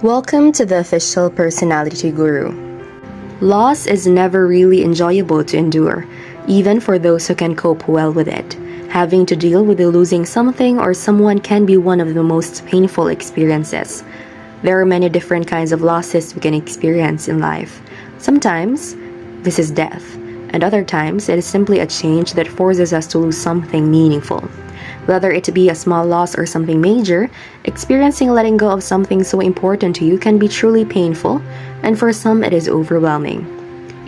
Welcome to the Official Personality Guru. Loss is never really enjoyable to endure, even for those who can cope well with it. Having to deal with losing something or someone can be one of the most painful experiences. There are many different kinds of losses we can experience in life. Sometimes, this is death, and other times it is simply a change that forces us to lose something meaningful. Whether it be a small loss or something major, experiencing letting go of something so important to you can be truly painful, and for some it is overwhelming.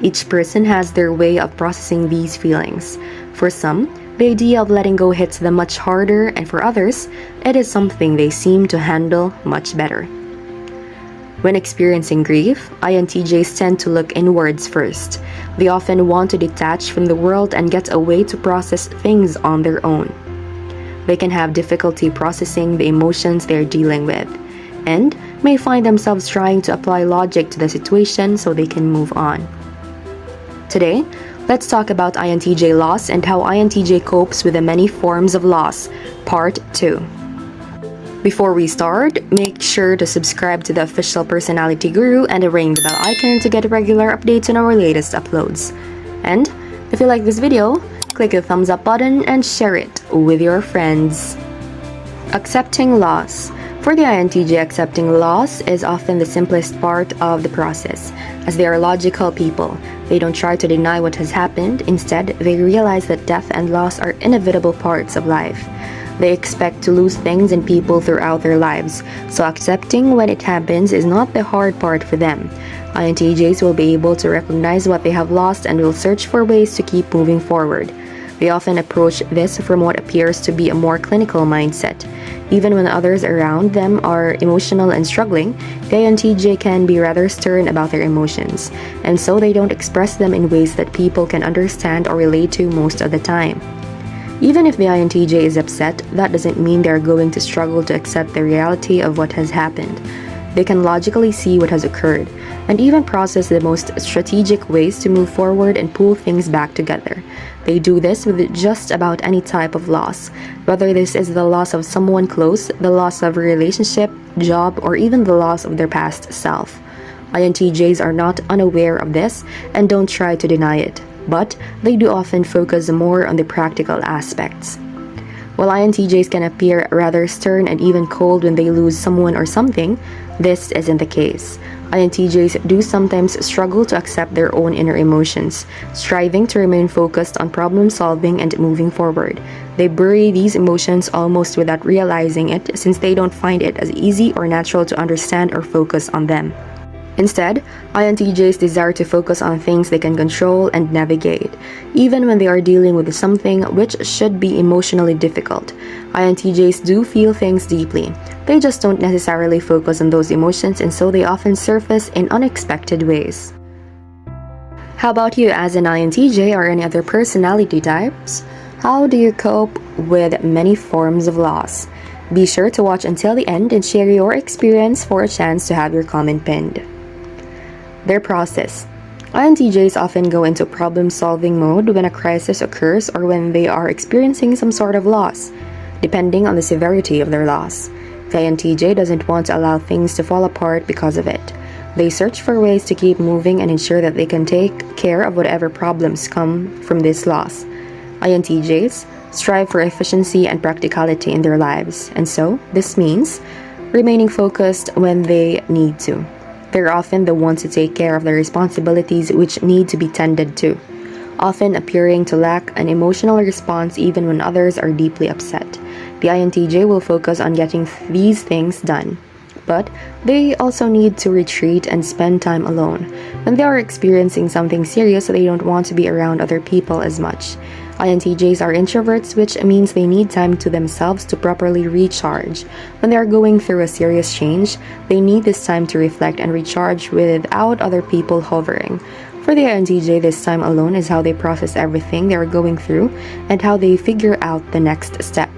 Each person has their way of processing these feelings. For some, the idea of letting go hits them much harder, and for others, it is something they seem to handle much better. When experiencing grief, INTJs tend to look inwards first. They often want to detach from the world and get a way to process things on their own. They can have difficulty processing the emotions they're dealing with, and may find themselves trying to apply logic to the situation so they can move on. Today, let's talk about INTJ loss and how INTJ copes with the many forms of loss, Part 2. Before we start, make sure to subscribe to the Official Personality Guru and ring the bell icon to get regular updates on our latest uploads. And if you like this video, click the thumbs up button and share it with your friends. Accepting loss. For the INTJ, accepting loss is often the simplest part of the process. As they are logical people, they don't try to deny what has happened. Instead, they realize that death and loss are inevitable parts of life. They expect to lose things and people throughout their lives, so accepting when it happens is not the hard part for them. INTJs will be able to recognize what they have lost and will search for ways to keep moving forward. They often approach this from what appears to be a more clinical mindset. Even when others around them are emotional and struggling, the INTJ can be rather stern about their emotions, and so they don't express them in ways that people can understand or relate to most of the time. Even if the INTJ is upset, that doesn't mean they're going to struggle to accept the reality of what has happened. They can logically see what has occurred, and even process the most strategic ways to move forward and pull things back together. They do this with just about any type of loss, whether this is the loss of someone close, the loss of a relationship, job, or even the loss of their past self. INTJs are not unaware of this and don't try to deny it, but they do often focus more on the practical aspects. While INTJs can appear rather stern and even cold when they lose someone or something, this isn't the case. INTJs do sometimes struggle to accept their own inner emotions, striving to remain focused on problem solving and moving forward. They bury these emotions almost without realizing it, since they don't find it as easy or natural to understand or focus on them. Instead, INTJs desire to focus on things they can control and navigate, even when they are dealing with something which should be emotionally difficult. INTJs do feel things deeply. They just don't necessarily focus on those emotions, and so they often surface in unexpected ways. How about you as an INTJ or any other personality types? How do you cope with many forms of loss? Be sure to watch until the end and share your experience for a chance to have your comment pinned. Their process. INTJs often go into problem-solving mode when a crisis occurs or when they are experiencing some sort of loss, depending on the severity of their loss. The INTJ doesn't want to allow things to fall apart because of it. They search for ways to keep moving and ensure that they can take care of whatever problems come from this loss. INTJs strive for efficiency and practicality in their lives, and so this means remaining focused when they need to. They're often the ones to take care of the responsibilities which need to be tended to, often appearing to lack an emotional response even when others are deeply upset. The INTJ will focus on getting these things done, but they also need to retreat and spend time alone. When they are experiencing something serious, they don't want to be around other people as much. INTJs are introverts, which means they need time to themselves to properly recharge. When they are going through a serious change, they need this time to reflect and recharge without other people hovering. For the INTJ, this time alone is how they process everything they are going through and how they figure out the next step.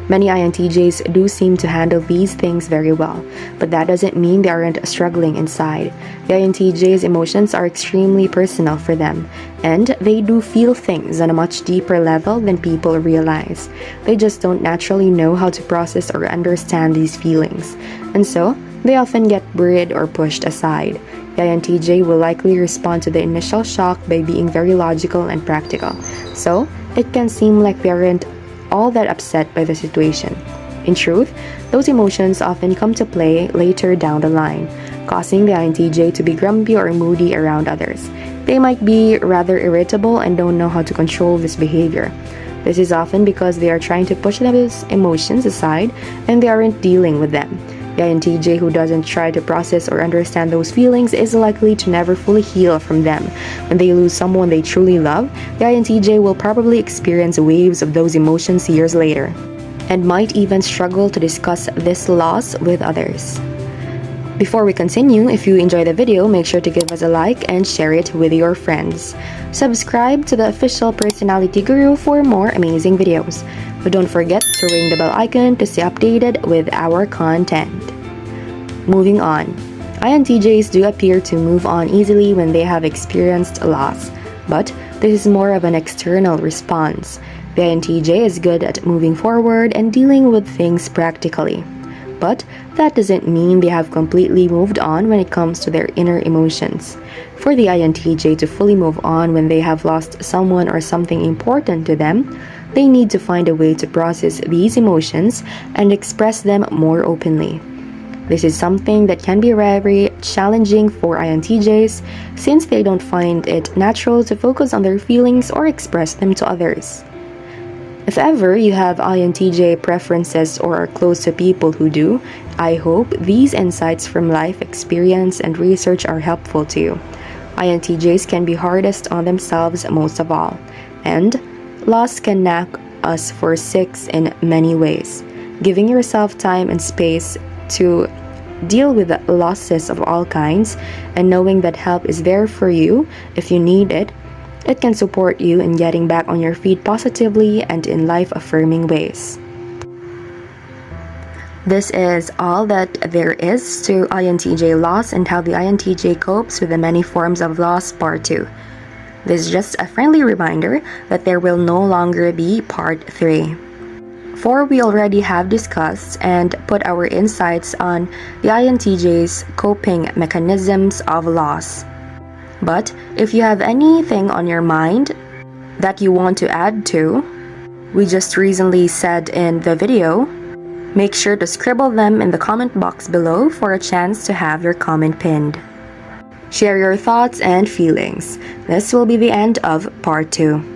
Many INTJs do seem to handle these things very well, but that doesn't mean they aren't struggling inside. The INTJ's emotions are extremely personal for them, and they do feel things on a much deeper level than people realize. They just don't naturally know how to process or understand these feelings, and so They often get buried or pushed aside. The INTJ will likely respond to the initial shock by being very logical and practical, so it can seem like they aren't all that upset by the situation. In truth, those emotions often come to play later down the line, causing the INTJ to be grumpy or moody around others. They might be rather irritable and don't know how to control this behavior. This is often because they are trying to push those emotions aside and they aren't dealing with them. The INTJ who doesn't try to process or understand those feelings is likely to never fully heal from them. When they lose someone they truly love, the INTJ will probably experience waves of those emotions years later, and might even struggle to discuss this loss with others. Before we continue, if you enjoyed the video, make sure to give us a like and share it with your friends. Subscribe to the Official Personality Guru for more amazing videos. But don't forget to ring the bell icon to stay updated with our content. Moving on. INTJs do appear to move on easily when they have experienced loss, but this is more of an external response. The INTJ is good at moving forward and dealing with things practically. But that doesn't mean they have completely moved on when it comes to their inner emotions. For the INTJ to fully move on when they have lost someone or something important to them, they need to find a way to process these emotions and express them more openly. This is something that can be very challenging for INTJs since they don't find it natural to focus on their feelings or express them to others. If ever you have INTJ preferences or are close to people who do, I hope these insights from life experience and research are helpful to you. INTJs can be hardest on themselves most of all, and loss can knock us for six in many ways. Giving yourself time and space to deal with losses of all kinds and knowing that help is there for you if you need it, it can support you in getting back on your feet positively and in life-affirming ways. This is all that there is to INTJ loss and how the INTJ copes with the many forms of loss, part 2. This is just a friendly reminder that there will no longer be part 3. 4 we already have discussed and put our insights on the INTJ's coping mechanisms of loss. But if you have anything on your mind that you want to add to, we just recently said in the video, make sure to scribble them in the comment box below for a chance to have your comment pinned. Share your thoughts and feelings. This will be the end of part 2.